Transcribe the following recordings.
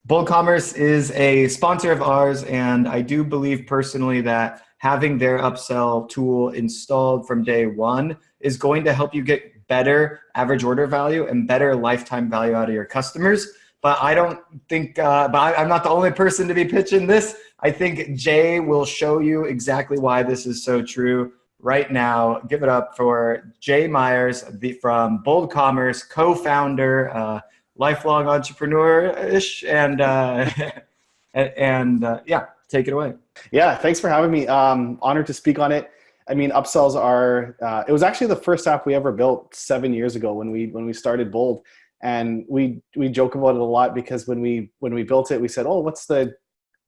BoldCommerce is a sponsor of ours, and I do believe personally that having their upsell tool installed from day one is going to help you get better average order value and better lifetime value out of your customers. But I don't think, I'm not the only person to be pitching this. I think Jay will show you exactly why this is so true right now. Give it up for Jay Myers from BoldCommerce, co-founder, lifelong entrepreneur-ish, and yeah, take it away. Yeah, thanks for having me. Honored to speak on it. I mean, upsells are. It was actually the first app we ever built 7 years ago when we started Bold, and we joke about it a lot because when we built it, we said, "Oh, what's the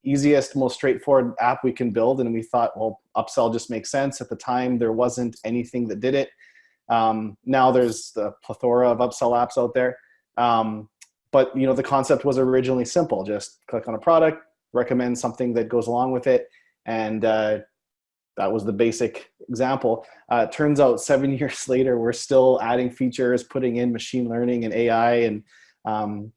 easiest, most straightforward app we can build?" And we thought, well, upsell just makes sense. At the time, there wasn't anything that did it. Now there's the plethora of upsell apps out there. But the concept was originally simple. Just click on a product, recommend something that goes along with it. And that was the basic example. Turns out 7 years later, we're still adding features, putting in machine learning and AI and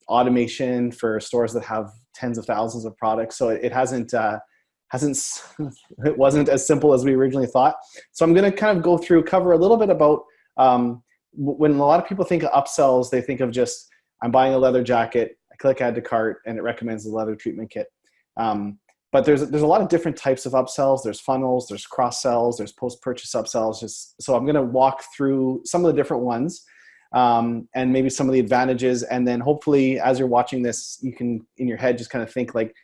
automation for stores that have tens of thousands of products. So it hasn't it wasn't as simple as we originally thought. So I'm going to kind of cover a little bit about when a lot of people think of upsells, they think of just, I'm buying a leather jacket, I click add to cart, and it recommends the leather treatment kit. But there's a lot of different types of upsells. There's funnels, there's cross sells, there's post-purchase upsells. So I'm going to walk through some of the different ones and maybe some of the advantages. And then hopefully as you're watching this, you can in your head just kind of think like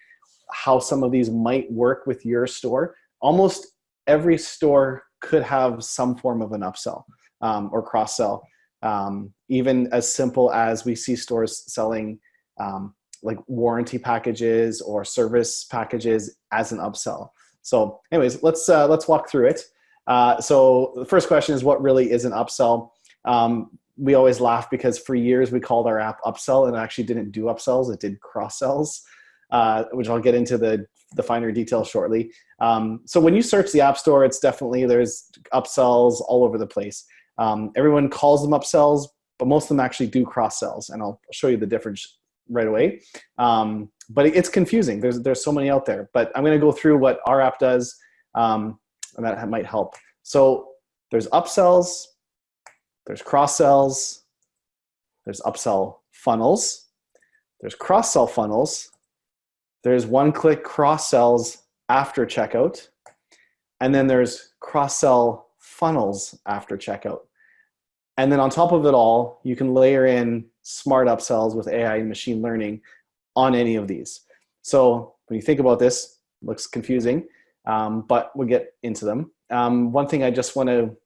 how some of these might work with your store. Almost every store could have some form of an upsell or cross sell. Even as simple as we see stores selling like warranty packages or service packages as an upsell. So anyways, let's walk through it. So the first question is, what really is an upsell? We always laugh because for years we called our app Upsell and it actually didn't do upsells, it did cross sells, which I'll get into the finer details shortly. So when you search the App Store, there's upsells all over the place. Everyone calls them upsells, but most of them actually do cross sells, and I'll show you the difference right away. But it's confusing. There's so many out there, but I'm going to go through what our app does, and that might help. So there's upsells, there's cross sells, there's upsell funnels, there's cross sell funnels, there's one-click cross sells after checkout, and then there's cross sell funnels after checkout. And then on top of it all, you can layer in smart upsells with AI and machine learning on any of these. So when you think about this, it looks confusing, but we'll get into them. One thing I just want to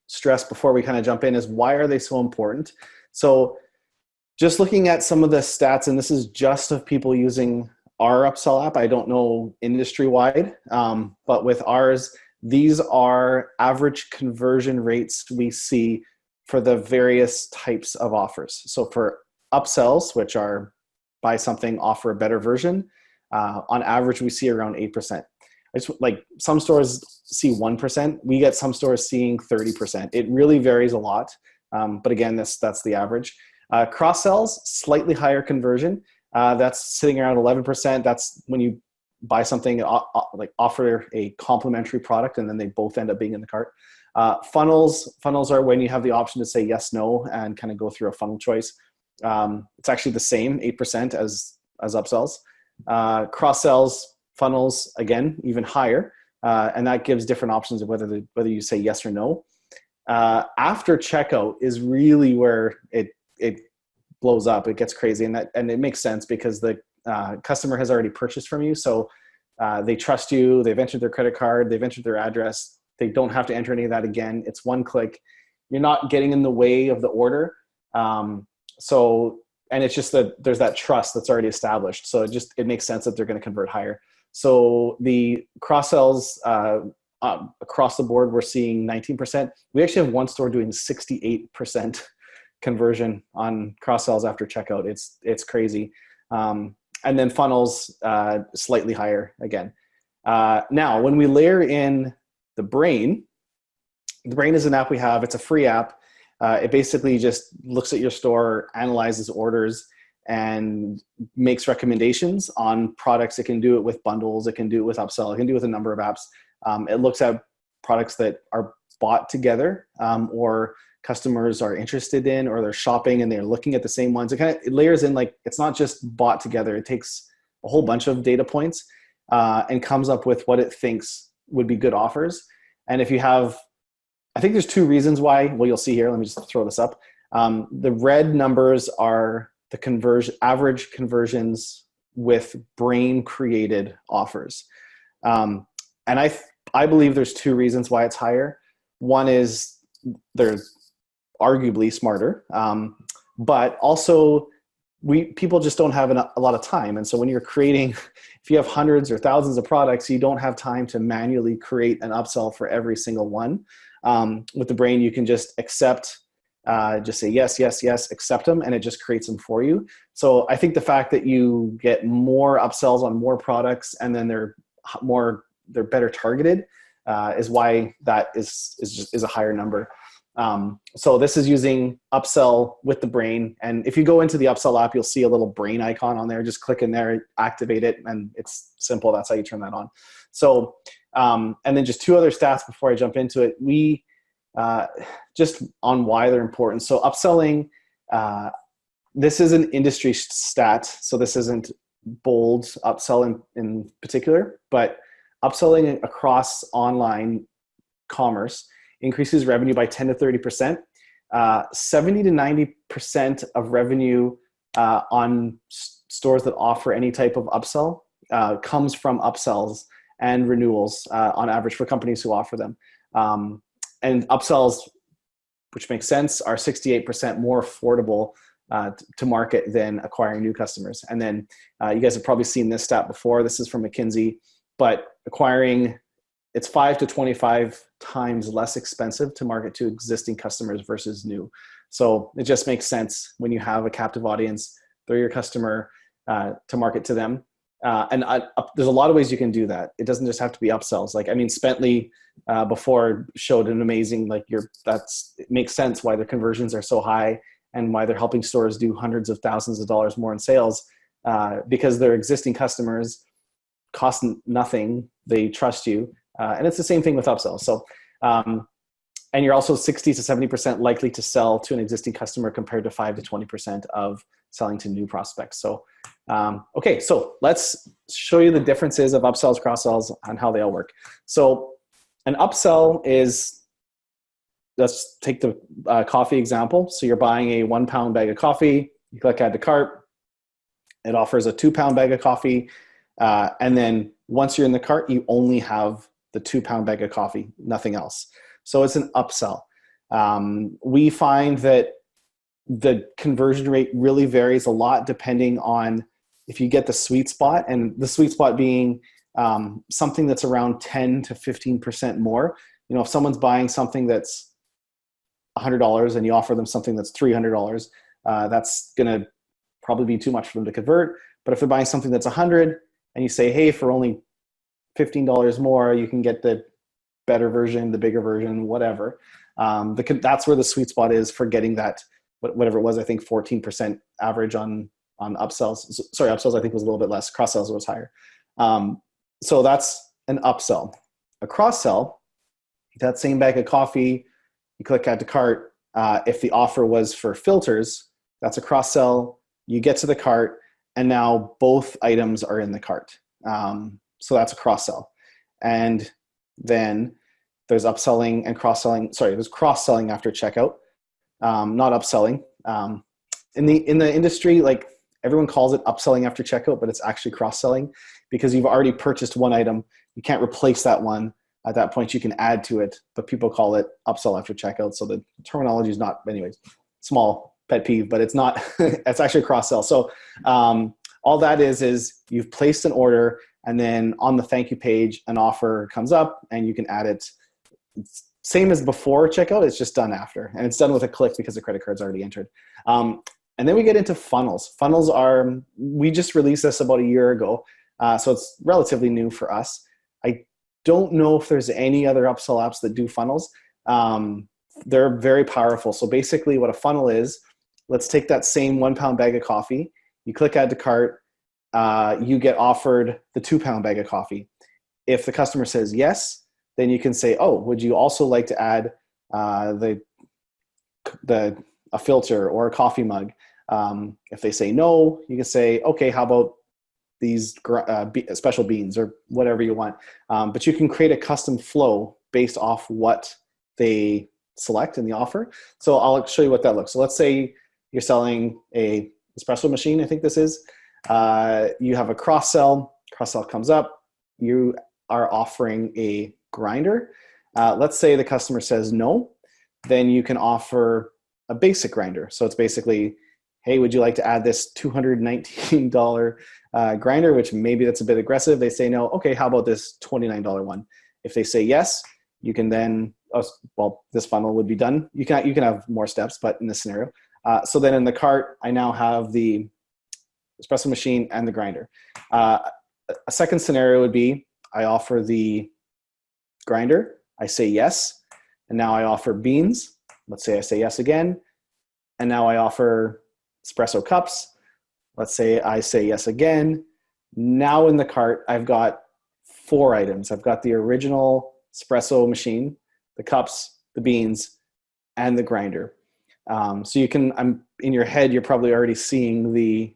stress before we kind of jump in is, why are they so important? So just looking at some of the stats, and this is just of people using our upsell app. I don't know industry-wide, but with ours, these are average conversion rates we see for the various types of offers. So for upsells, which are buy something, offer a better version, on average, we see around 8%. It's like some stores see 1%. We get some stores seeing 30%. It really varies a lot. But again, that's the average. Cross sells, slightly higher conversion. That's sitting around 11%. That's when you buy something, like offer a complementary product, and then they both end up being in the cart. Funnels are when you have the option to say yes, no, and kind of go through a funnel choice. It's actually the same 8% as upsells. Cross sells, funnels, again, even higher, and that gives different options of whether you say yes or no. After checkout is really where it blows up. It gets crazy, and it makes sense because the customer has already purchased from you, so they trust you. They've entered their credit card. They've entered their address. They don't have to enter any of that again. It's one click. You're not getting in the way of the order. And it's just that there's that trust that's already established. So it makes sense that they're going to convert higher. So the cross sells across the board, we're seeing 19%. We actually have one store doing 68% conversion on cross sells after checkout. It's crazy. And then funnels, slightly higher again. Now, when we layer in the Brain is an app we have. It's a free app. It basically just looks at your store, analyzes orders, and makes recommendations on products. It can do it with bundles. It can do it with upsell. It can do it with a number of apps. It looks at products that are bought together, or customers are interested in, or they're shopping and they're looking at the same ones. It layers in, like, it's not just bought together. It takes a whole bunch of data points and comes up with what it thinks would be good offers. And if you have, I think there's two reasons why. Well, you'll see here. Let me just throw this up. The red numbers are the average conversions with brain created offers. And I believe there's two reasons why it's higher. One is they're arguably smarter, but also people just don't have a lot of time. And so when you're creating, if you have hundreds or thousands of products, you don't have time to manually create an upsell for every single one. With the brain, you can just accept, just say yes, yes, yes, accept them, and it just creates them for you. So I think the fact that you get more upsells on more products, and then they're better targeted, is why that is a higher number. So this is using upsell with the brain. And if you go into the upsell app, you'll see a little brain icon on there. Just click in there, activate it, and it's simple. That's how you turn that on. So, and then just two other stats before I jump into it. We, just on why they're important. So upselling, this is an industry stat. So this isn't Bold upsell in particular, but upselling across online commerce increases revenue by 10 to 30%. 70 to 90% of revenue on stores that offer any type of upsell comes from upsells and renewals on average for companies who offer them. And upsells, which makes sense, are 68% more affordable to market than acquiring new customers. And then you guys have probably seen this stat before. This is from McKinsey, but it's 5 to 25 times less expensive to market to existing customers versus new. So it just makes sense when you have a captive audience, they're your customer, to market to them. And there's a lot of ways you can do that. It doesn't just have to be upsells. Like, I mean, Spently before showed an amazing, it makes sense why their conversions are so high and why they're helping stores do hundreds of thousands of dollars more in sales, because their existing customers cost nothing. They trust you. And it's the same thing with upsells. So, and you're also 60 to 70% likely to sell to an existing customer compared to 5 to 20% of selling to new prospects. So, okay, so let's show you the differences of upsells, cross-sells, and how they all work. So an upsell is, let's take the coffee example. So you're buying a 1 pound bag of coffee, you click add to cart, it offers a 2 pound bag of coffee. And then once you're in the cart, you only have the 2 pound bag of coffee, nothing else. So it's an upsell. We find that the conversion rate really varies a lot depending on if you get the sweet spot, and the sweet spot being something that's around 10 to 15% more. You know, if someone's buying something that's $100 and you offer them something that's $300, that's going to probably be too much for them to convert. But if they're buying something that's $100 and you say, hey, for only $15 more, you can get the better version, the bigger version, whatever. That's where the sweet spot is for getting that, whatever it was, I think 14% average on upsells. Sorry, upsells I think was a little bit less. Cross-sells was higher. So that's an upsell. A cross-sell, that same bag of coffee, you click add to cart. If the offer was for filters, that's a cross-sell. You get to the cart, and now both items are in the cart. So that's a cross-sell. And then there's upselling and cross-selling. Sorry, there's cross-selling after checkout, not upselling. In the industry, like, everyone calls it upselling after checkout, but it's actually cross-selling because you've already purchased one item. You can't replace that one. At that point, you can add to it, but people call it upsell after checkout. So the terminology is not, anyways, small pet peeve, but it's not, it's actually cross-sell. So all that is you've placed an order, and then on the thank you page, an offer comes up and you can add it. It's same as before checkout, it's just done after. And it's done with a click because the credit card's already entered. And then we get into funnels. Funnels we just released this about a year ago. So it's relatively new for us. I don't know if there's any other upsell apps that do funnels. They're very powerful. So basically what a funnel is, let's take that same 1 pound bag of coffee you click add to cart, you get offered the 2-pound bag of coffee. If the customer says yes, then you can say, oh, would you also like to add a filter or a coffee mug? If they say no, you can say, okay, how about these special beans or whatever you want. But you can create a custom flow based off what they select in the offer. So I'll show you what that looks. So let's say you're selling a espresso machine, I think this is. You have a cross-sell comes up. You are offering a grinder. Let's say the customer says no, then you can offer a basic grinder. So it's basically, hey, would you like to add this $219 grinder, which maybe that's a bit aggressive. They say no. Okay, how about this $29 one? If they say yes, you can then, this funnel would be done. You can have more steps, but in this scenario. So then in the cart, I now have the espresso machine and the grinder. A second scenario would be I offer the grinder, I say yes, and now I offer beans. Let's say I say yes again, and now I offer espresso cups. Let's say I say yes again. Now in the cart, I've got 4 items. I've got the original espresso machine, the cups, the beans, and the grinder. So you can, in your head, you're probably already seeing the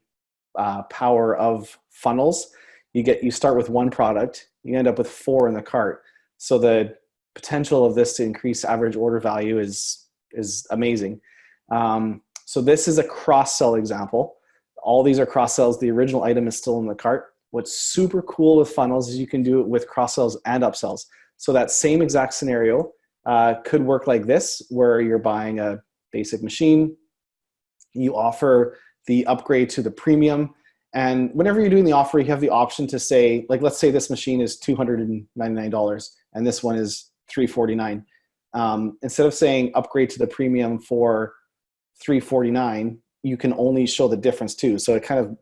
power of funnels. You start with 1 product, you end up with 4 in the cart. So the potential of this to increase average order value is amazing. So this is a cross-sell example. All these are cross-sells. The original item is still in the cart. What's super cool with funnels is you can do it with cross-sells and upsells. So that same exact scenario could work like this, where you're buying a basic machine, you offer the upgrade to the premium, and whenever you're doing the offer, you have the option to say, like, let's say this machine is $299 and this one is $349. Instead of saying upgrade to the premium for $349, you can only show the difference too. So it kind of,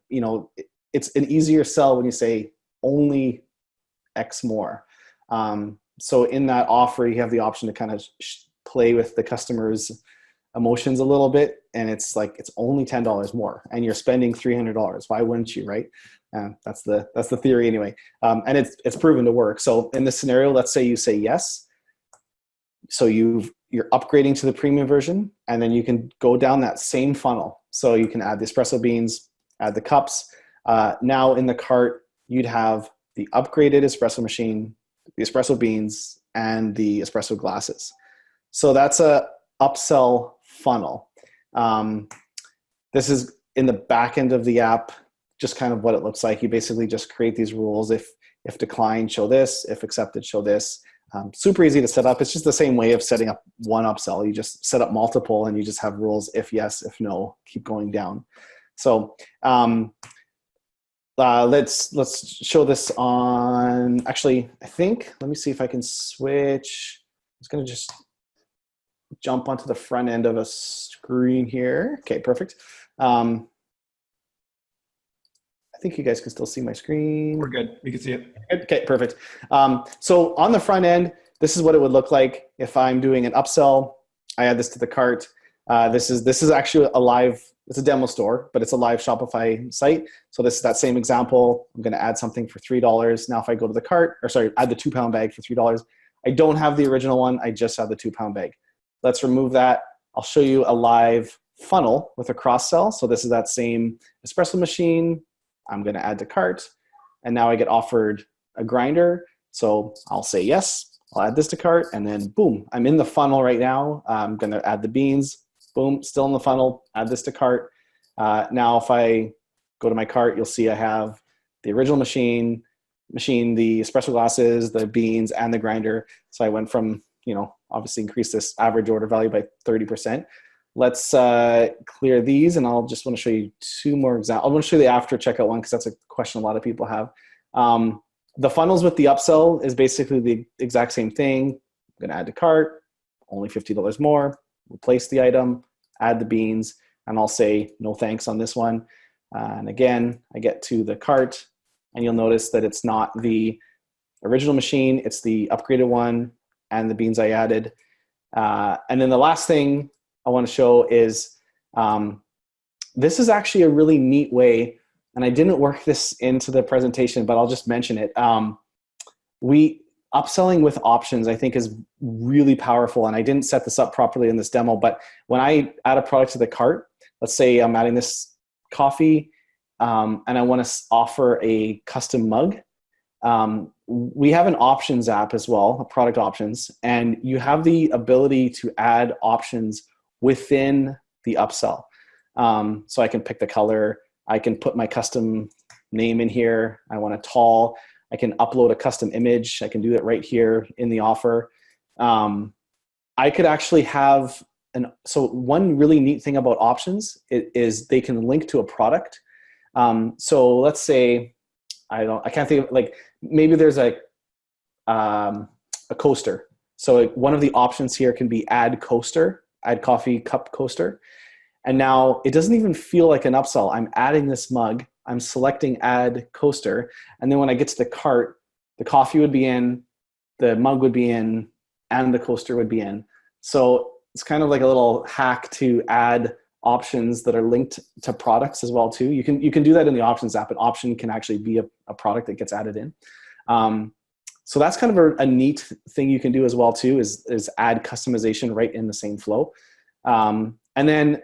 it's an easier sell when you say only X more. So in that offer, you have the option to kind of play with the customer's emotions a little bit, and it's like it's only $10 more, and you're spending $300. Why wouldn't you, right? That's the theory anyway, and it's proven to work. So in this scenario, let's say you say yes. So you're upgrading to the premium version, and then you can go down that same funnel. So you can add the espresso beans, add the cups. Now in the cart, you'd have the upgraded espresso machine, the espresso beans, and the espresso glasses. So that's a upsell funnel. This is in the back end of the app, just kind of what it looks like. You basically just create these rules. If declined, show this. If accepted, show this. Super easy to set up. It's just the same way of setting up one upsell. You just set up multiple, and you just have rules. If yes, if no, keep going down. So let's show this on, actually, I think, let me see if I can switch. I'm just going to just jump onto the front end of a screen here. Okay, perfect. I think you guys can still see my screen. We're good. We can see it. Okay, perfect. So on the front end, this is what it would look like if I'm doing an upsell. I add this to the cart. This is actually it's a demo store, but it's a live Shopify site. So this is that same example. I'm going to add something for $3. Now if I go to the cart, add the 2-pound bag for $3. I don't have the original one. I just have the 2-pound bag. Let's remove that. I'll show you a live funnel with a cross sell. So this is that same espresso machine. I'm going to add to cart, and now I get offered a grinder. So I'll say yes, I'll add this to cart, and then boom, I'm in the funnel right now. I'm going to add the beans, boom, still in the funnel, add this to cart. Now if I go to my cart, you'll see I have the original machine, the espresso glasses, the beans, and the grinder. So I went from, obviously increase this average order value by 30%. Let's clear these, and I'll just want to show you 2 more examples. I want to show you the after checkout one because that's a question a lot of people have. The funnels with the upsell is basically the exact same thing. I'm going to add to cart, only $50 more, replace the item, add the beans, and I'll say no thanks on this one. And again, I get to the cart, and you'll notice that it's not the original machine, it's the upgraded one and the beans I added. And then the last thing I want to show is this is actually a really neat way and I didn't work this into the presentation, but I'll just mention it. Upselling with options, I think, is really powerful. And I didn't set this up properly in this demo, but when I add a product to the cart, let's say I'm adding this coffee, and I want to offer a custom mug. We have an options app as well, product options, and you have the ability to add options within the upsell. So I can pick the color, I can put my custom name in here. I want a tall, I can upload a custom image. I can do it right here in the offer. I could actually have so one really neat thing about options is they can link to a product. So let's say, I can't think of, like, maybe there's a coaster. So one of the options here can be add coaster, add coffee cup coaster. And now it doesn't even feel like an upsell. I'm adding this mug, I'm selecting add coaster. And then when I get to the cart, the coffee would be in, the mug would be in, and the coaster would be in. So it's kind of like a little hack to add options that are linked to products as well too. You can do that in the options app. An option can actually be a product that gets added in. So that's kind of a neat thing you can do as well too, is add customization right in the same flow. And then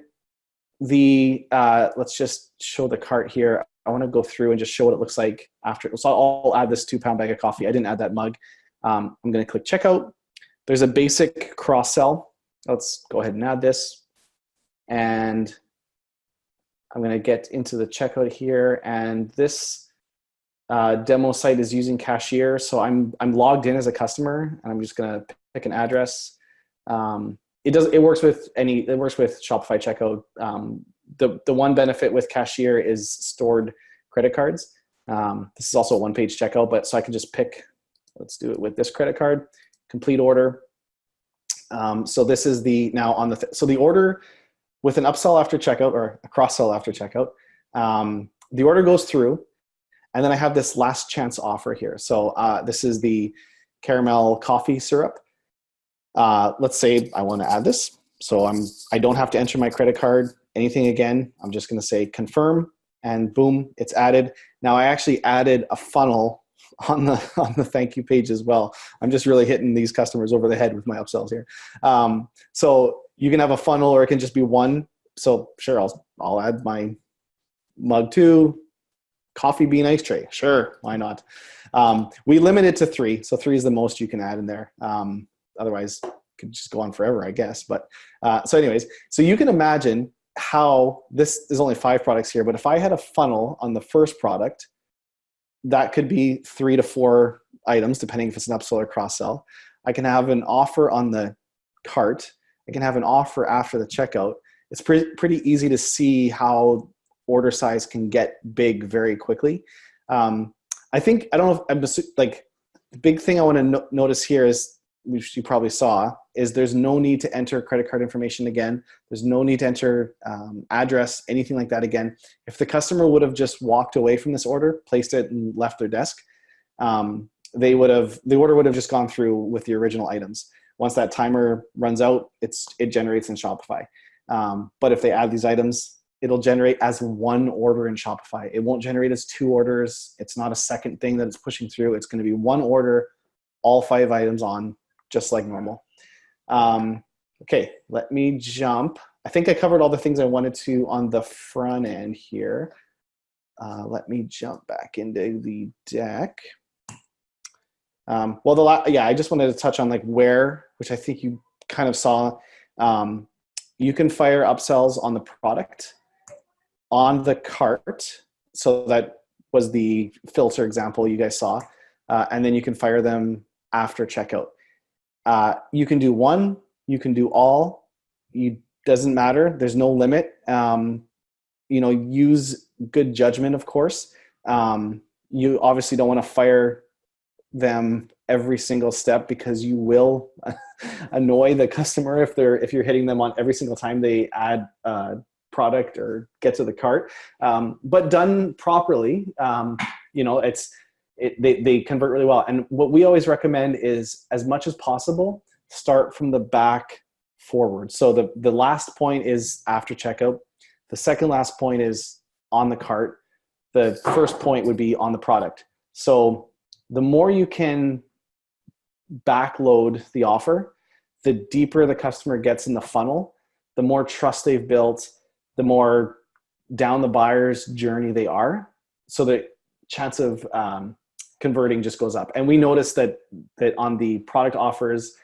let's just show the cart here. I want to go through and just show what it looks like after. So I'll add this 2-pound bag of coffee. I didn't add that mug. I'm going to click checkout. There's a basic cross sell. Let's go ahead and add this. And I'm going to get into the checkout here. And this demo site is using Cashier. So I'm logged in as a customer, and I'm just going to pick an address. It works with Shopify checkout. The one benefit with Cashier is stored credit cards. This is also a one-page checkout, but so I can just pick, let's do it with this credit card, complete order. So this is so the order with an upsell after checkout or a cross-sell after checkout, the order goes through, and then I have this last chance offer here. So this is the caramel coffee syrup. Let's say I want to add this. So I don't have to enter my credit card, anything again. I'm just going to say confirm, and boom, it's added. Now I actually added a funnel on the thank you page as well. I'm just really hitting these customers over the head with my upsells here. So you can have a funnel, or it can just be one. So sure, I'll add my mug 2, coffee bean ice tray. Sure, why not? We limit it to 3. So 3 is the most you can add in there. Otherwise, it could just go on forever, I guess. But so anyways, so you can imagine how this is only 5 products here, but if I had a funnel on the first product, that could be 3 to 4 items, depending if it's an upsell or cross-sell. I can have an offer on the cart. I can have an offer after the checkout. It's pretty easy to see how order size can get big very quickly. I don't know if the big thing I want to notice here is, which you probably saw, is there's no need to enter credit card information again. There's no need to enter address, anything like that again. If the customer would have just walked away from this order, placed it, and left their desk, the order would have just gone through with the original items. Once that timer runs out, it generates in Shopify. But if they add these items, it'll generate as one order in Shopify. It won't generate as 2 orders. It's not a second thing that it's pushing through. It's going to be one order, all 5 items on, just like normal. Okay, let me jump. I think I covered all the things I wanted to on the front end here. Let me jump back into the deck. I just wanted to touch on which I think you kind of saw. You can fire upsells on the product, on the cart. So that was the filter example you guys saw. And then you can fire them after checkout. You can do one, you can do all. Doesn't matter. There's no limit. Use good judgment, of course. You obviously don't want to fire them every single step, because you will annoy the customer if you're hitting them on every single time they add a product or get to the cart. But done properly, they convert really well. And what we always recommend is, as much as possible, start from the back forward. So the last point is after checkout. The second last point is on the cart. the first point would be on the product. So the more you can backload the offer, the deeper the customer gets in the funnel, the more trust they've built, the more down the buyer's journey they are. So the chance of converting just goes up. And we noticed that on the product offers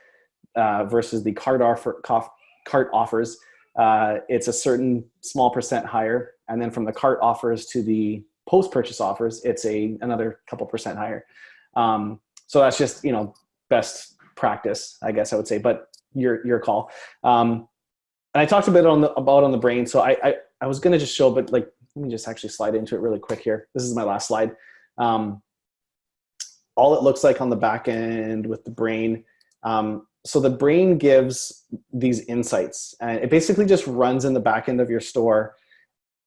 versus the cart offers, it's a certain small percent higher. And then from the cart offers to the post-purchase offers, it's another couple percent higher. So that's just, best practice, I guess I would say, but your call. And I talked a bit about on the brain. So I was going to just show, but let me just actually slide into it really quick here. This is my last slide. All it looks like on the back end with the brain. So the brain gives these insights, and it basically just runs in the back end of your store.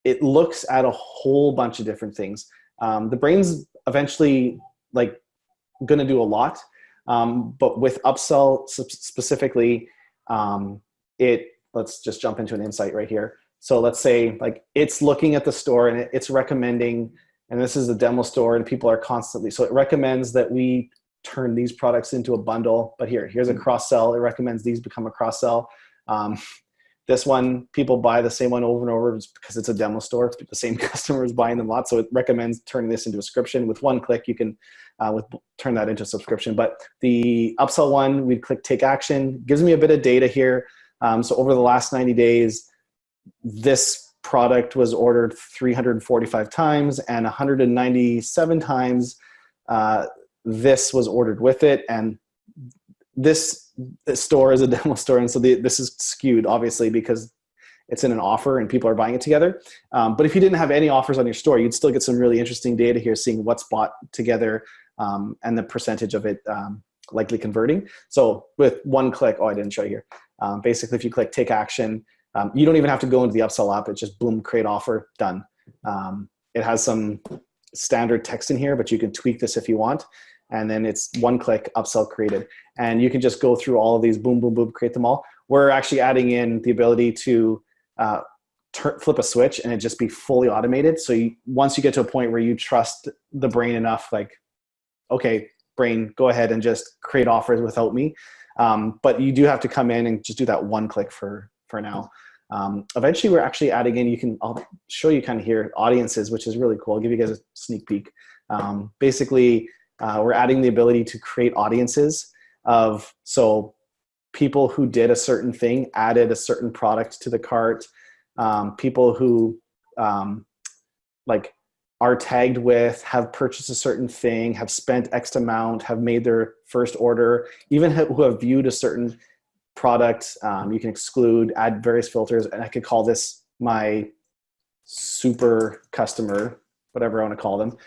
It looks at a whole bunch of different things. The brain's eventually going to do a lot. But with upsell specifically, let's just jump into an insight right here. So let's say it's looking at the store and it's recommending, and this is a demo store and people are constantly, so it recommends that we turn these products into a bundle, but here's a cross sell. It recommends these become a cross sell. This one, people buy the same one over and over because it's a demo store. The same customer is buying them lots. So it recommends turning this into a subscription. With one click, you can turn that into a subscription. But the upsell one, we'd click take action. Gives me a bit of data here. So over the last 90 days, this product was ordered 345 times and 197 times this was ordered with it. And this store is a demo store, and so this is skewed obviously because it's in an offer and people are buying it together. But if you didn't have any offers on your store, you'd still get some really interesting data here, seeing what's bought together and the percentage of it likely converting. So with one click, I didn't show you here. Basically, if you click take action, you don't even have to go into the upsell app. It's just boom, create offer, done. It has some standard text in here, but you can tweak this if you want. And then it's one click, upsell created. And you can just go through all of these, boom, boom, boom, create them all. We're actually adding in the ability to flip a switch and it just be fully automated. So once you get to a point where you trust the brain enough, okay, brain, go ahead and just create offers without me. But you do have to come in and just do that one click for now. Eventually, we're actually adding in, I'll show you kind of here, audiences, which is really cool. I'll give you guys a sneak peek. Basically, we're adding the ability to create audiences so people who did a certain thing, added a certain product to the cart, people who are tagged with, have purchased a certain thing, have spent X amount, have made their first order, even who have viewed a certain product. You can exclude, add various filters, and I could call this my super customer, whatever I want to call them.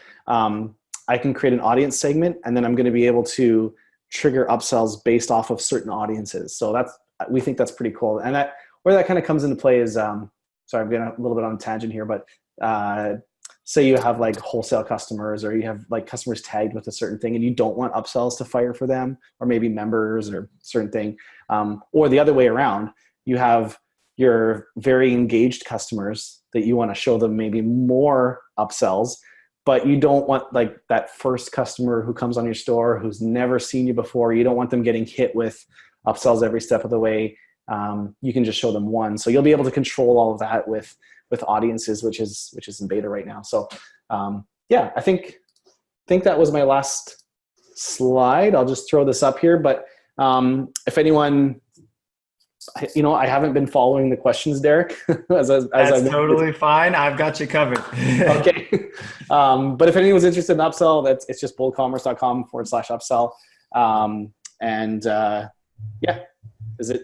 I can create an audience segment, and then I'm going to be able to trigger upsells based off of certain audiences. So we think that's pretty cool. And where that kind of comes into play is, sorry, I'm getting a little bit on a tangent here, but say you have wholesale customers, or you have customers tagged with a certain thing and you don't want upsells to fire for them, or maybe members or certain thing. Or the other way around, you have your very engaged customers that you want to show them maybe more upsells, but you don't want that first customer who comes on your store who's never seen you before. You don't want them getting hit with upsells every step of the way. You can just show them one. So you'll be able to control all of that with audiences, which is in beta right now. So I think that was my last slide. I'll just throw this up here. But if anyone, I haven't been following the questions, Derek. That's totally fine. I've got you covered. Okay. But if anyone's interested in upsell, it's just boldcommerce.com/upsell.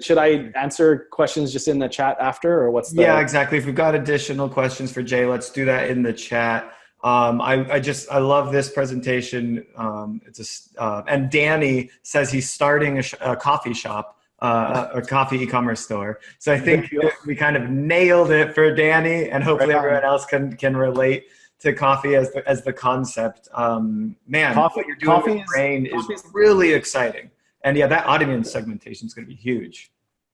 Should I answer questions just in the chat after, or what's the? Yeah, exactly. If we've got additional questions for Jay, let's do that in the chat. I love this presentation. And Danny says he's starting a coffee shop. A coffee e-commerce store. So I think we kind of nailed it for Danny, and hopefully everyone else can relate to coffee as the concept. Man, what you're doing with Brain is really exciting. And yeah, that audience segmentation is going to be huge.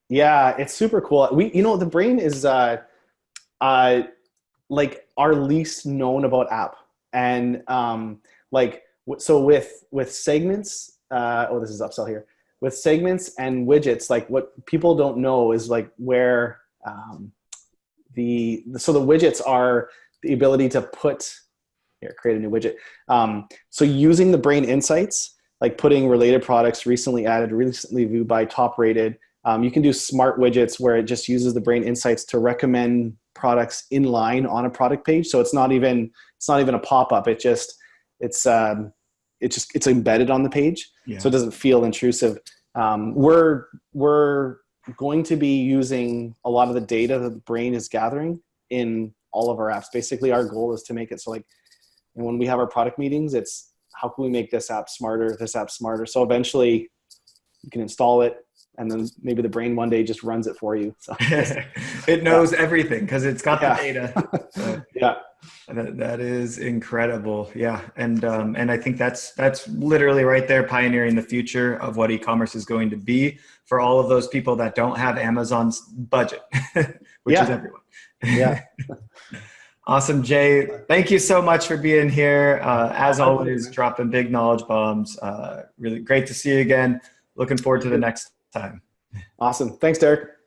Yeah, it's super cool. The Brain is our least known about app. And like, so with segments, oh, this is upsell here. With segments and widgets, like what people don't know is like where so the widgets are the ability to create a new widget. So using the brain insights, like putting related products, recently added, recently viewed by, top rated. You can do smart widgets where it just uses the brain insights to recommend products in line on a product page. So it's not even a pop-up. It's embedded on the page. Yeah. So it doesn't feel intrusive. We're going to be using a lot of the data that the brain is gathering in all of our apps. Basically, our goal is to make it so like, and when we have our product meetings, it's how can we make this app smarter, this app smarter. So eventually you can install it, and then maybe the brain one day just runs it for you. So it knows everything because it's got the data. So yeah. That is incredible. Yeah. And I think that's literally right there pioneering the future of what e-commerce is going to be for all of those people that don't have Amazon's budget, which is everyone. Yeah. Awesome, Jay. Thank you so much for being here. As always, dropping big knowledge bombs. Really great to see you again. Looking forward to the next time. Awesome. Thanks, Derek.